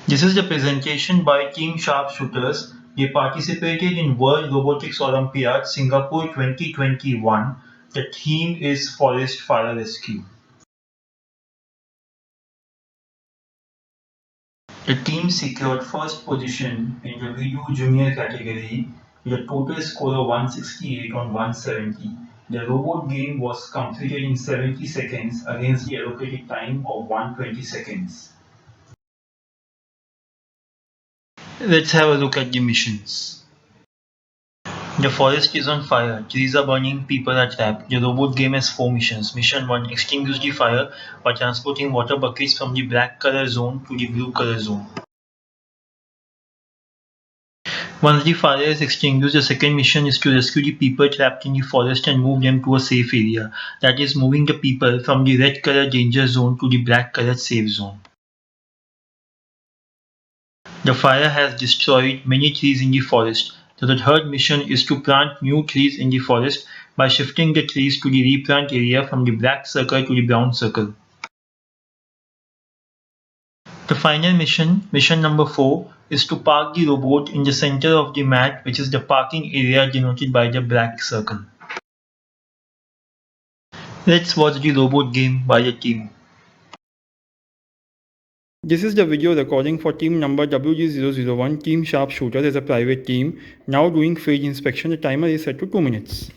This is the presentation by Team Sharpshooters. They participated in World Robotics Olympiad Singapore 2021. The theme is Forest Fire Rescue. The team secured first position in the WeDo Junior Category with a total score of 168 on 170. The robot game was completed in 70 seconds against the allocated time of 120 seconds. Let's have a look at the missions. The forest is on fire, trees are burning, people are trapped. The robot game has 4 missions. Mission 1: extinguish the fire by transporting water buckets from the black color zone to the blue color zone. Once the fire is extinguished, the second mission is to rescue the people trapped in the forest and move them to a safe area. That is, moving the people from the red color danger zone to the black color safe zone. The fire has destroyed many trees in the forest, so the third mission is to plant new trees in the forest by shifting the trees to the replant area from the black circle to the brown circle. The final mission, mission number 4, is to park the robot in the center of the mat, which is the parking area denoted by the black circle. Let's watch the robot game by the team. This is the video recording for team number WG001, Team Sharpshooters as a private team. Now doing field inspection. The timer is set to 2 minutes.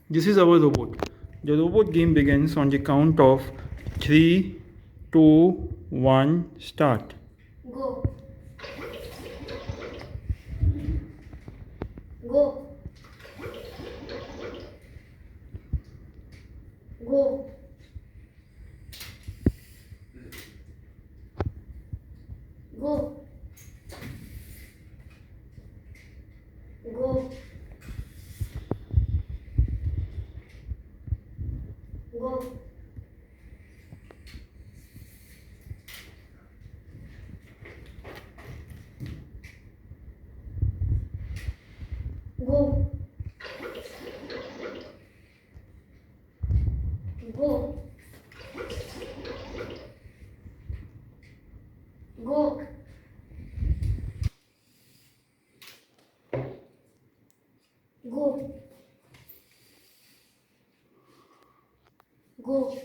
This is our robot. The robot game begins on the count of 3, 2, 1, start. Go. Go. Go. Go. Go. Go. Go. Go. Go. Go. Go.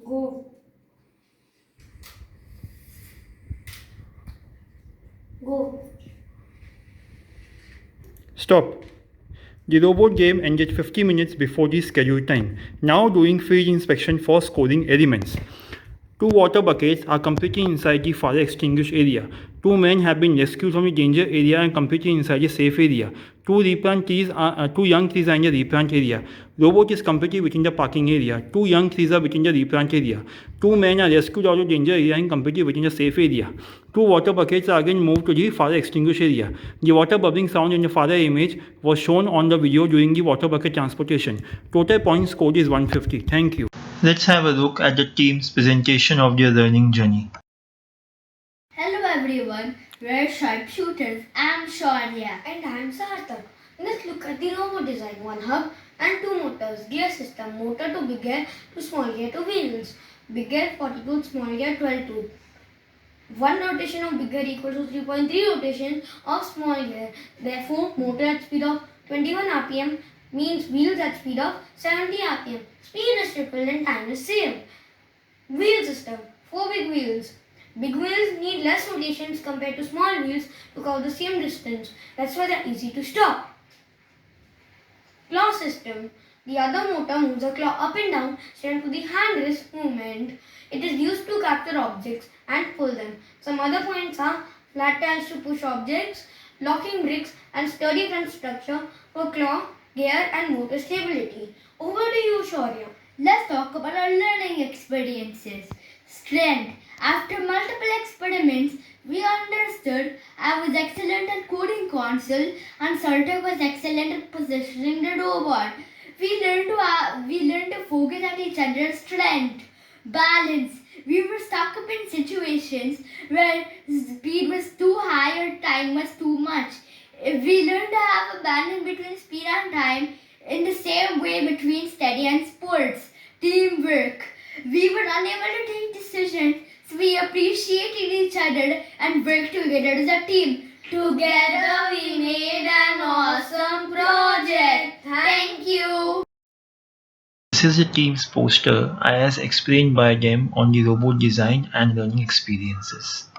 Go. Go. Stop. The robot game ended 50 minutes before the scheduled time. Now doing field inspection for scoring elements. 2 water buckets are completely inside the fire extinguished area. 2 men have been rescued from the danger area and completely inside a safe area. 2 young trees are in the replant area. Robot is completely within the parking area. 2 young trees are within the replant area. 2 men are rescued out of danger area and completely within the safe area. 2 water buckets are again moved to the fire extinguished area. The water bubbling sound in the fire image was shown on the video during the water bucket transportation. Total points scored is 150. Thank you. Let's have a look at the team's presentation of their learning journey. Hello everyone, we're Sharpshooters. I'm Shaurya. And I'm Sarthak. Let's look at the robot design. 1 hub and 2 motors. Gear system. Motor to big gear to small gear to wheels. Big gear 42, small gear 12 tooth. 1 rotation of big gear equals to 3.3 rotation of small gear. Therefore, motor at speed of 21 rpm means wheels at speed of 70 rpm. Speed is tripled and time is saved. Wheel system. 4 big wheels. Big wheels need less rotations compared to small wheels to cover the same distance. That's why they're easy to stop. Claw system. The other motor moves the claw up and down similar to the hand wrist movement. It is used to capture objects and pull them. Some other points are flat tiles to push objects, locking bricks and sturdy front structure for claw, gear and motor stability. Over to you, Shaurya. Let's talk about our learning experiences. Strength. After multiple experiments, we understood I was excellent at coding console and Sarthak was excellent at positioning the robot. We learned to focus at each other's strength. Balance. We were stuck up in situations where speed was too high or time was too much. We learned to have a balance between speed and time in the same way between study and sports. Teamwork. We were unable to take decisions, so we appreciated each other and worked together as a team. Together we made an awesome project. Thank you. This is the team's poster as explained by them on the robot design and learning experiences.